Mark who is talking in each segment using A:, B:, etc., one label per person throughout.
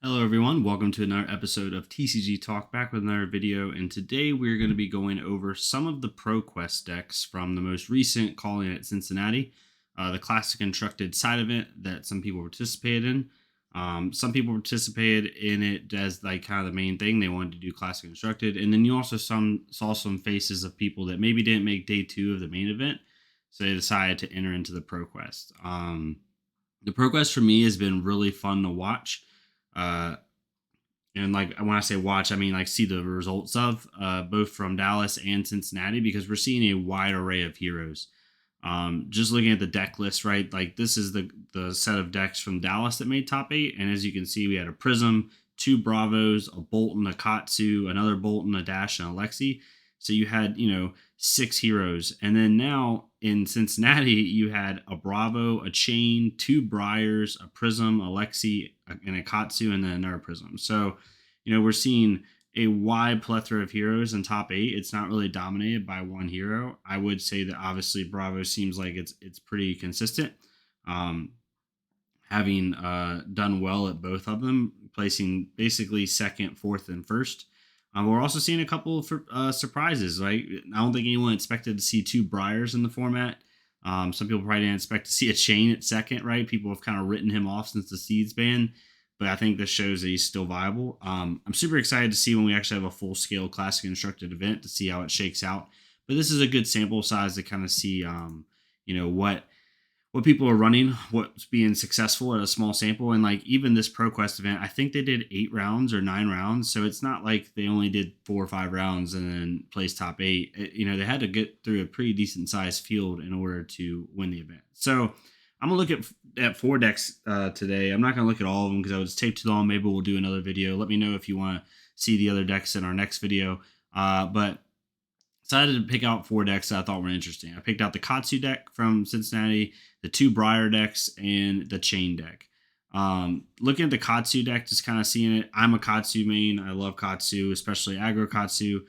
A: Hello everyone, welcome to another episode of TCG Talk, back with another video, and today we're going to be going over some of the ProQuest decks from the most recent Calling at Cincinnati, the Classic Constructed side event that some people participated in. Some people participated in it as like kind of the main thing. They wanted to do Classic Constructed, and then you also saw some faces of people that maybe didn't make day 2 of the main event, so they decided to enter into the ProQuest. The ProQuest for me has been really fun to watch. And like when I say watch, I mean like see the results of both from Dallas and Cincinnati, because we're seeing a wide array of heroes. Just looking at the deck list, right? Like this is the set of decks from Dallas that made top 8, and as you can see, we had a Prism, 2 Bravos, a Bolton, a Katsu, another Bolton, a Dash, and a Lexi. So you had 6 heroes, and then now in Cincinnati you had a Bravo, a Chain, 2 Briars, a Prism, a Lexi, and a Katsu, and then another Prism. So we're seeing a wide plethora of heroes in top 8. It's not really dominated by one hero. I would say that obviously Bravo seems like it's pretty consistent, having done well at both of them, placing basically second, fourth, and first. We're also seeing a couple of surprises. Right, I don't think anyone expected to see 2 Briars in the format. Some people probably didn't expect to see a Chain at second. Right, people have kind of written him off since the Seeds ban, but I think this shows that he's still viable. I'm super excited to see when we actually have a full-scale Classic Constructed event to see how it shakes out. But this is a good sample size to kind of see, what people are running, what's being successful at a small sample. And like even this ProQuest event, I think they did 8 rounds or 9 rounds. So it's not like they only did 4 or 5 rounds and then placed top 8. They had to get through a pretty decent sized field in order to win the event. So I'm going to look at 4 decks today. I'm not going to look at all of them because I would just take too long. Maybe we'll do another video. Let me know if you want to see the other decks in our next video. But decided to pick out 4 decks that I thought were interesting. I picked out the Katsu deck from Cincinnati, the 2 Briar decks, and the Chain deck. Looking at the Katsu deck, just kind of seeing it. I'm a Katsu main. I love Katsu, especially aggro Katsu.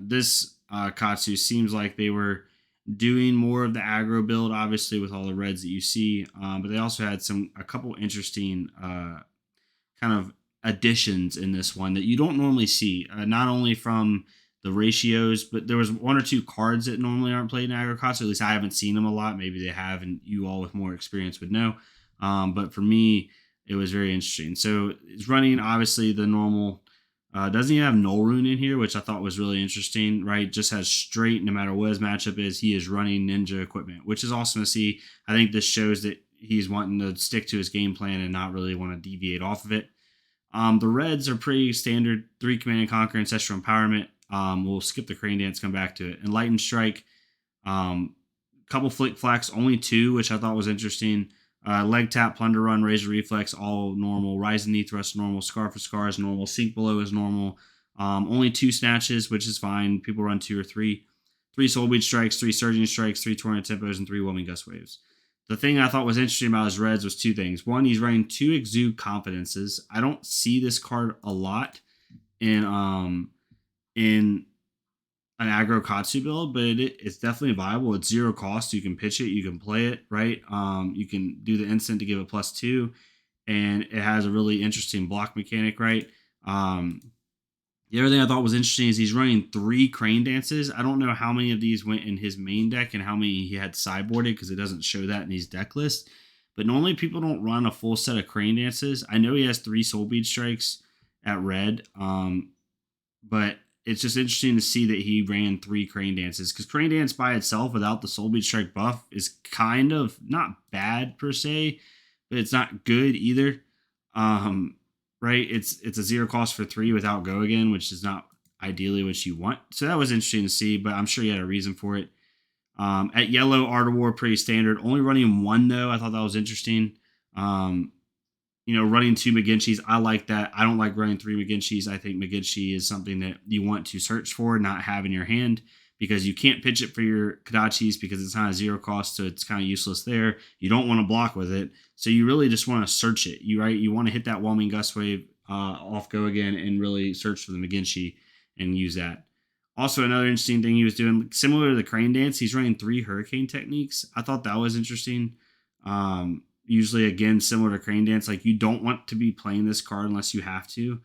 A: This Katsu seems like they were doing more of the aggro build, obviously with all the reds that you see. But they also had a couple interesting kind of additions in this one that you don't normally see. Not only from the ratios, but there was 1 or 2 cards that normally aren't played in aggro Katsu. At least I haven't seen them a lot. Maybe they have, and you all with more experience would know. But for me, it was very interesting. So it's running obviously the normal. Doesn't even have Null Rune in here, which I thought was really interesting. Right, just has straight. No matter what his matchup is, he is running ninja equipment, which is awesome to see. I think this shows that he's wanting to stick to his game plan and not really want to deviate off of it. The reds are pretty standard: 3 Command and Conquer, Ancestral Empowerment. We'll skip the Crane Dance, come back to it. Enlightened Strike, couple Flick Flacks, only 2, which I thought was interesting. Leg Tap, Plunder Run, Razor Reflex, all normal. Rising Knee Thrust, normal. Scar for Scar is normal. Sink Below is normal. Only 2 Snatches, which is fine. People run 2 or 3. 3 Soul Bleed Strikes, 3 Surging Strikes, 3 Tornado Tempos, and 3 Whelming Gust Waves. The thing I thought was interesting about his reds was 2 things. One, he's running 2 Exude Confidences. I don't see this card a lot in an aggro Katsu build, but it's definitely viable. It's 0 cost. You can pitch it. You can play it, right? You can do the instant to give it +2, and it has a really interesting block mechanic, right? The other thing I thought was interesting is he's running 3 Crane Dances. I don't know how many of these went in his main deck and how many he had sideboarded, because it doesn't show that in these deck lists. But normally people don't run a full set of Crane Dances. I know he has 3 Soul Bead Strikes at red, but it's just interesting to see that he ran 3 Crane Dances, because Crane Dance by itself without the Soul Bead Strike buff is kind of not bad per se, but it's not good either. Right? It's a 0 cost for 3 without Go Again, which is not ideally what you want. So that was interesting to see, but I'm sure he had a reason for it. At yellow, Art of War, pretty standard. Only running 1 though. I thought that was interesting. Running 2 McGincheys, I like that. I don't like running 3 McGincheys. I think McGinchey is something that you want to search for, not have in your hand, because you can't pitch it for your Kodachis because it's not a 0 cost, so it's kind of useless there. You don't want to block with it, so you really just want to search it. You want to hit that Whelming Gust Wave off Go Again and really search for the McGinchey and use that. Also, another interesting thing he was doing, similar to the Crane Dance, he's running 3 Hurricane Techniques. I thought that was interesting. Usually, again, similar to Crane Dance, like you don't want to be playing this card unless you have to,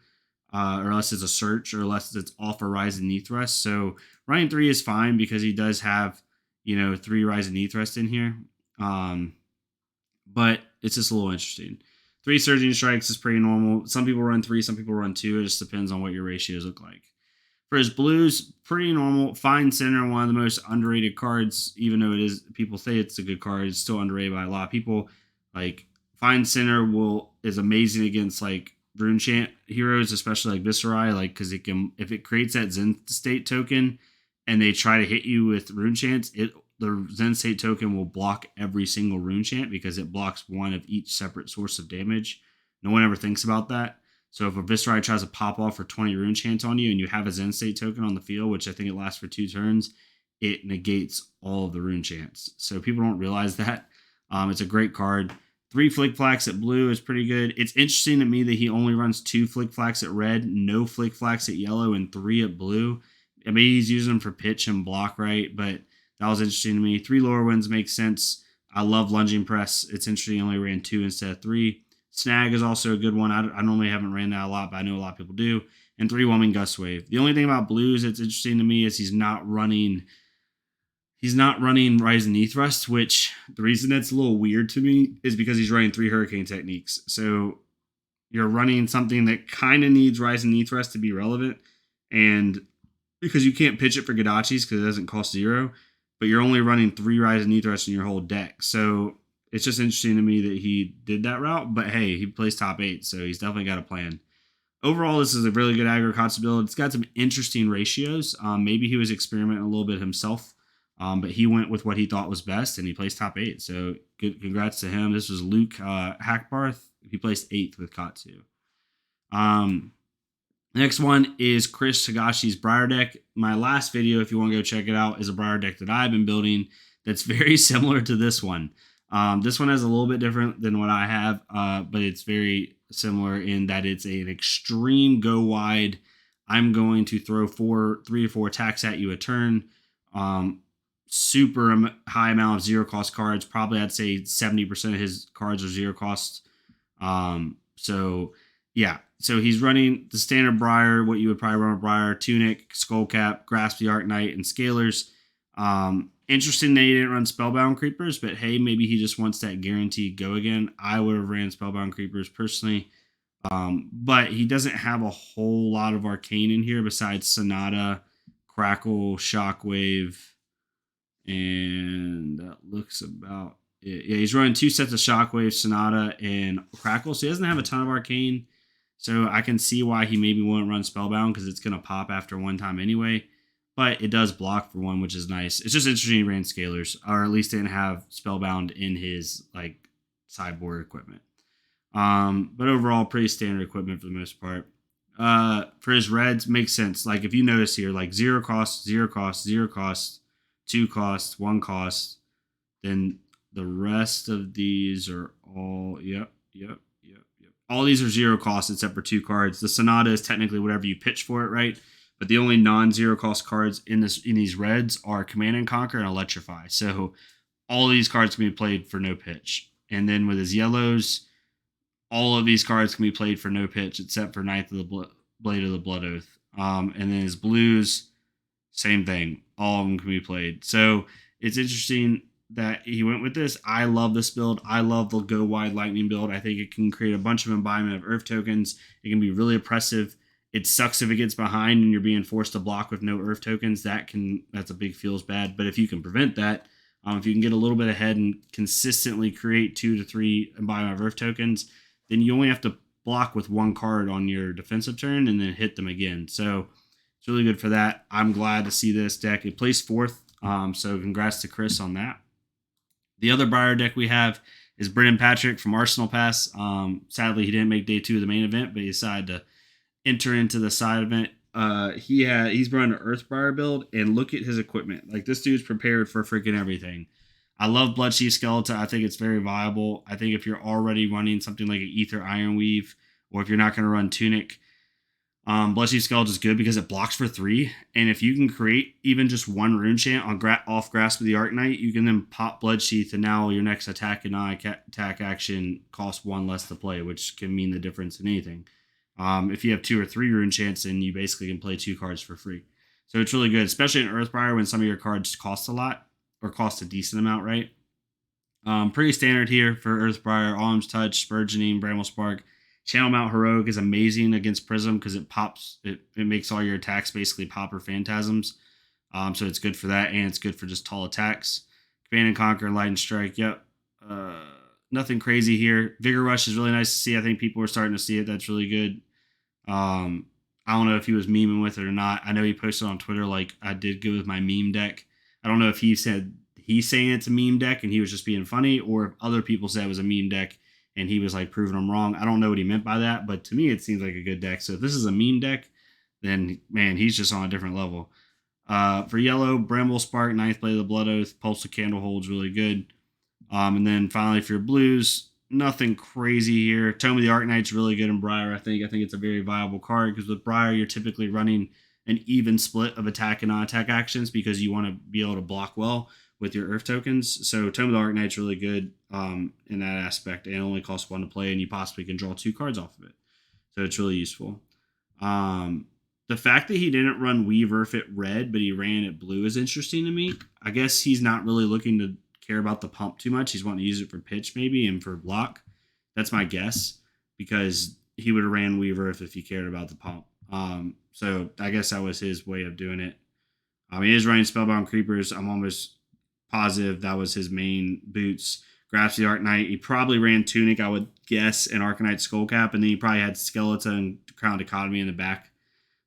A: or unless it's a search, or unless it's off a Rise and Knee Thrust. So running 3 is fine because he does have, 3 Rise and Knee Thrust in here. But it's just a little interesting. 3 Surging Strikes is pretty normal. Some people run 3, some people run 2. It just depends on what your ratios look like. For his blues, pretty normal. Fine Center, one of the most underrated cards, even though people say it's a good card, it's still underrated by a lot of people. Like, Fine Center is amazing against like Rune Chant heroes, especially like Viscerai, like because if it creates that Zen State token and they try to hit you with Rune Chants, the Zen State token will block every single Rune Chant because it blocks one of each separate source of damage. No one ever thinks about that. So if a Viscerai tries to pop off for 20 Rune Chants on you and you have a Zen State token on the field, which I think it lasts for 2 turns, it negates all of the Rune Chants. So people don't realize that. It's a great card. 3 Flick Flacks at blue is pretty good. It's interesting to me that he only runs 2 Flick Flacks at red, no Flick Flacks at yellow, and 3 at blue. I mean, he's using them for pitch and block, right? But that was interesting to me. 3 Lower Winds makes sense. I love Lunging Press. It's interesting he only ran 2 instead of 3. Snag is also a good one. I normally haven't ran that a lot, but I know a lot of people do. And 3 Whelming Gust Wave. The only thing about blues that's interesting to me is he's not running Rise and Knee Thrust, which the reason that's a little weird to me is because he's running 3 Hurricane Techniques. So you're running something that kind of needs Rise and Knee Thrust to be relevant. And because you can't pitch it for Gadachis because it doesn't cost 0, but you're only running 3 Rise and Knee Thrust in your whole deck. So it's just interesting to me that he did that route. But hey, he plays top 8, so he's definitely got a plan. Overall, this is a really good aggro Katsu build. It's got some interesting ratios. Maybe he was experimenting a little bit himself. But he went with what he thought was best, and he placed top 8. So good, congrats to him. This was Luke Hackbarth. He placed 8th with Katsu. Next one is Chris Higashi's Briar deck. My last video, if you want to go check it out, is a Briar deck that I've been building that's very similar to this one. This one is a little bit different than what I have, but it's very similar in that it's an extreme go wide. I'm going to throw 3 or 4 attacks at you a turn. Super high amount of 0 cost cards. Probably I'd say 70% of his cards are 0 cost. So he's running the standard Briar, what you would probably run with Briar: Tunic, Skullcap, Grasp the Arknight, and Scalers. Interesting that he didn't run Spellbound Creepers, but hey, maybe he just wants that guaranteed go again. I would have ran Spellbound Creepers personally. But he doesn't have a whole lot of Arcane in here besides Sonata, Crackle, Shockwave, and that looks about it. Yeah, he's running 2 sets of Shockwave, Sonata, and Crackle, so he doesn't have a ton of Arcane. So I can see why he maybe wouldn't run Spellbound, because it's going to pop after one time anyway. But it does block for one, which is nice. It's just interesting he ran Scalers, or at least didn't have Spellbound in his like sideboard equipment. But overall, pretty standard equipment for the most part. For his reds, makes sense. Like if you notice here, like 0 cost, 0 cost, 0 cost, 2 cost, 1 cost, then the rest of these are all yep. All these are 0 cost except for 2 cards. The Sonata is technically whatever you pitch for it, right? But the only non-0 cost cards in these reds are Command and Conquer and Electrify. So all of these cards can be played for no pitch. And then with his yellows, all of these cards can be played for no pitch except for Ninth of the Blade of the Blood Oath. And then his blues, same thing. All of them can be played. So it's interesting that he went with this. I love this build. I love the Go Wide Lightning build. I think it can create a bunch of embodiment of Earth tokens. It can be really oppressive. It sucks if it gets behind and you're being forced to block with no Earth tokens. That's a big feels bad. But if you can prevent that, if you can get a little bit ahead and consistently create 2 to 3 embodiment of Earth tokens, then you only have to block with 1 card on your defensive turn and then hit them again. So it's really good for that. I'm glad to see this deck. It placed 4th. So congrats to Chris on that. The other Briar deck we have is Brennan Patrick from Arsenal Pass. Sadly, he didn't make day 2 of the main event, but he decided to enter into the side event. He's running an Earth Briar build, and look at his equipment. Like, this dude's prepared for freaking everything. I love Bloodchief Skeleton. I think it's very viable. I think if you're already running something like an Ether Ironweave, or if you're not going to run Tunic, Bloodchief Skeleton is good because it blocks for 3, and if you can create even just one rune chant on off Grasp of the Arknight, you can then pop Bloodsheath, and now your next attack and attack action costs 1 less to play, which can mean the difference in anything. If you have 2 or 3 rune chants, then you basically can play 2 cards for free. So it's really good, especially in Earthbriar when some of your cards cost a lot or cost a decent amount, right? Pretty standard here for Earthbriar, Alm's Touch, Burgeoning, Bramble Spark. Channel Mount Heroic is amazing against Prism because it pops, it makes all your attacks basically pop or phantasms. So it's good for that, and it's good for just tall attacks. Command and Conquer, Lightning Strike, yep. Nothing crazy here. Vigor Rush is really nice to see. I think people are starting to see it. That's really good. I don't know if he was memeing with it or not. I know he posted on Twitter like I did good with my meme deck. I don't know if he said he's saying it's a meme deck and he was just being funny, or if other people said it was a meme deck and he was like proving them wrong. I don't know what he meant by that, but to me it seems like a good deck. So if this is a meme deck, then man, he's just on a different level. For yellow, Bramble Spark, Ninth Blade of the Blood Oath, Pulse of Candlehold's really good. And then finally for your blues, nothing crazy here. Tome of the Arknight's really good in Briar, I think. I think it's a very viable card because with Briar, you're typically running an even split of attack and non-attack actions because you want to be able to block well with your Earth tokens. So Tome of the Arknight's really good in that aspect, and it only costs 1 to play, and you possibly can draw 2 cards off of it. So it's really useful. The fact that he didn't run Weave Earth at red, but he ran it blue is interesting to me. I guess he's not really looking to care about the pump too much. He's wanting to use it for pitch maybe and for block. That's my guess, because he would have ran Weave Earth if he cared about the pump. So I guess that was his way of doing it. He is running Spellbound Creepers. I'm almost positive that was his main boots. Grasp the Arknight. He probably ran Tunic, I would guess, and Arcanite Skullcap, and then he probably had Skeleton and Crown Dichotomy in the back.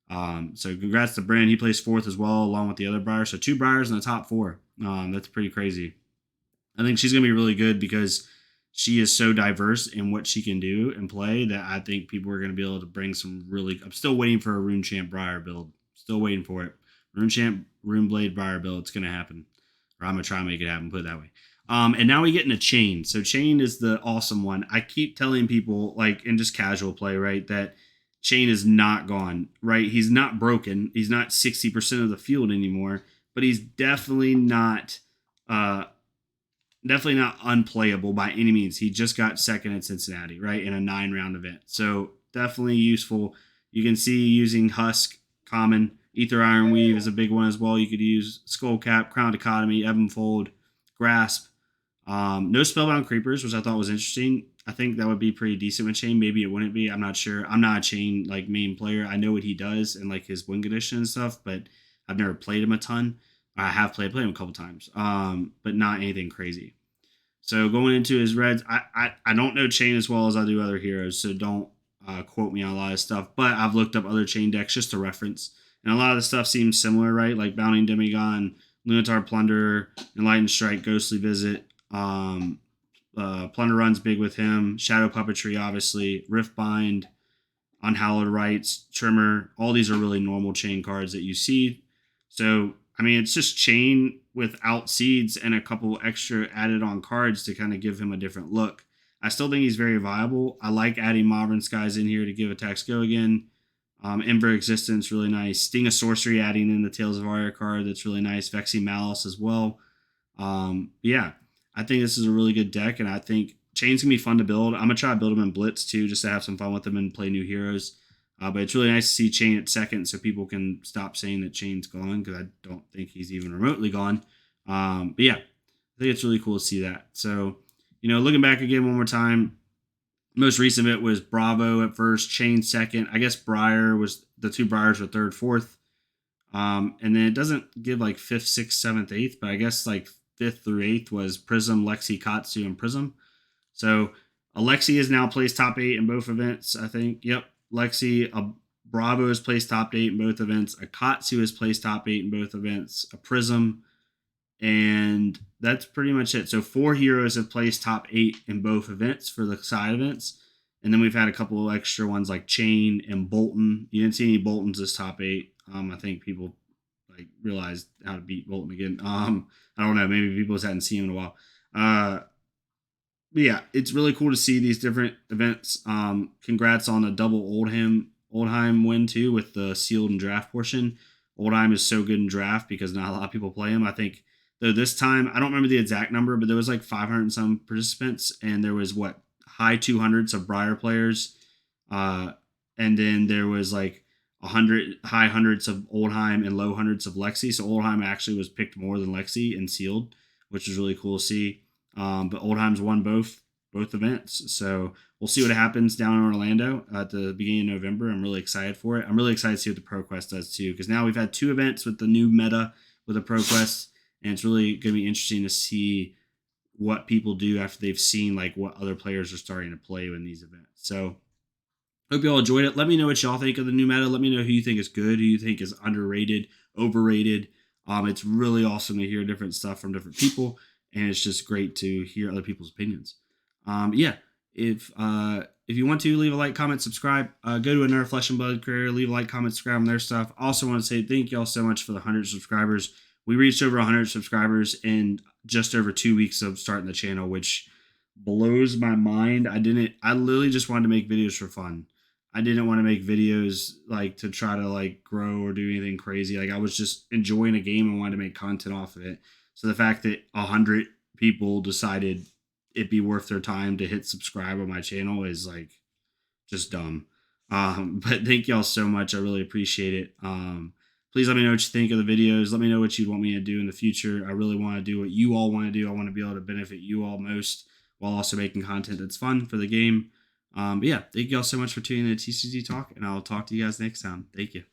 A: So congrats to Brennan. He plays 4th as well, along with the other Briars. So 2 Briars in the top 4. That's pretty crazy. I think she's going to be really good because she is so diverse in what she can do and play that I think people are going to be able to bring some really... I'm still waiting for a Rune Champ Briar build. Still waiting for it. Rune Champ, Rune Blade Briar build. It's going to happen. Or I'm going to try and make it happen, put it that way. And now we get into Chain. So Chain is the awesome one. I keep telling people, like in just casual play, right, that Chain is not gone, right? He's not broken. He's not 60% of the field anymore, but he's definitely not unplayable by any means. He just got second at Cincinnati, right, in a 9-round event. So definitely useful. You can see using Husk, Common, Ether Iron Weave is a big one as well. You could use Skullcap, Crown Dichotomy, Ebonfold, Grasp. No Spellbound Creepers, which I thought was interesting. I think that would be pretty decent with Chain. Maybe it wouldn't be. I'm not sure. I'm not a Chain like main player. I know what he does and like his win condition and stuff, but I've never played him a ton. I have played him a couple times, but not anything crazy. So going into his reds, I don't know Chain as well as I do other heroes, so don't quote me on a lot of stuff. But I've looked up other Chain decks just to reference, and a lot of the stuff seems similar, right? Like Bounding Demigon, Lunatar Plunderer, Enlightened Strike, Ghostly Visit. Plunder Run's big with him. Shadow Puppetry, obviously. Riftbind, Unhallowed Rites, Trimmer. All these are really normal Chain cards that you see. So, it's just Chain without seeds and a couple extra added on cards to kind of give him a different look. I still think he's very viable. I like adding Modern Skies in here to give attacks go again. Ember Existence, really nice. Sting of Sorcery, adding in the Tales of Aria card. That's really nice. Vexing Malice as well. Yeah. I think this is a really good deck, and I think Chain's going to be fun to build. I'm going to try to build them in Blitz, too, just to have some fun with them and play new heroes. But it's really nice to see Chain at second so people can stop saying that Chain's gone, because I don't think he's even remotely gone. But yeah, I think it's really cool to see that. So, looking back again one more time, most recent of it was Bravo at first, Chain second. I guess the 2 Briars were 3rd, 4th. And then it doesn't give like 5th, 6th, 7th, 8th, but I guess like 5th through 8th was Prism, Lexi, Katsu, and Prism. So Alexi is now placed top 8 in both events, I think. Yep. Lexi, Bravo is placed top 8 in both events. A Katsu is placed top 8 in both events. A Prism. And that's pretty much it. So 4 heroes have placed top 8 in both events for the side events. And then we've had a couple of extra ones like Chain and Bolton. You didn't see any Boltons as top 8. I think people realized how to beat Bolton again. I don't know. Maybe people hadn't seen him in a while. But yeah, it's really cool to see these different events. Congrats on a double Oldheim win too with the sealed and draft portion. Oldheim is so good in draft because not a lot of people play him. I think though this time I don't remember the exact number, but there was like 500 and some participants, and there was what high 200s of Briar players, uh, and then there was like 100 high hundreds of Oldheim and low hundreds of Lexi. So Oldheim actually was picked more than Lexi and sealed, which is really cool to see. But Oldheim's won both events, so we'll see what happens down in Orlando at the beginning of November. I'm really excited for it. I'm really excited to see what the ProQuest does too, because now we've had 2 events with the new meta with the ProQuest, and it's really going to be interesting to see what people do after they've seen like what other players are starting to play in these events. So hope you all enjoyed it. Let me know what y'all think of the new meta. Let me know who you think is good, who you think is underrated, overrated. It's really awesome to hear different stuff from different people, and it's just great to hear other people's opinions. Yeah, if you want to leave a like, comment, subscribe, go to another Flesh and Blood career, leave a like, comment, subscribe on their stuff. I also want to say thank y'all so much for the 100 subscribers. We reached over 100 subscribers in just over 2 weeks of starting the channel, which blows my mind. I literally just wanted to make videos for fun. I didn't want to make videos like to try to like grow or do anything crazy. Like I was just enjoying a game and wanted to make content off of it. So the fact that 100 people decided it'd be worth their time to hit subscribe on my channel is like just dumb. But thank y'all so much. I really appreciate it. Please let me know what you think of the videos. Let me know what you'd want me to do in the future. I really want to do what you all want to do. I want to be able to benefit you all most while also making content that's fun for the game. But yeah, thank y'all so much for tuning in to TCG Talk, and I'll talk to you guys next time. Thank you.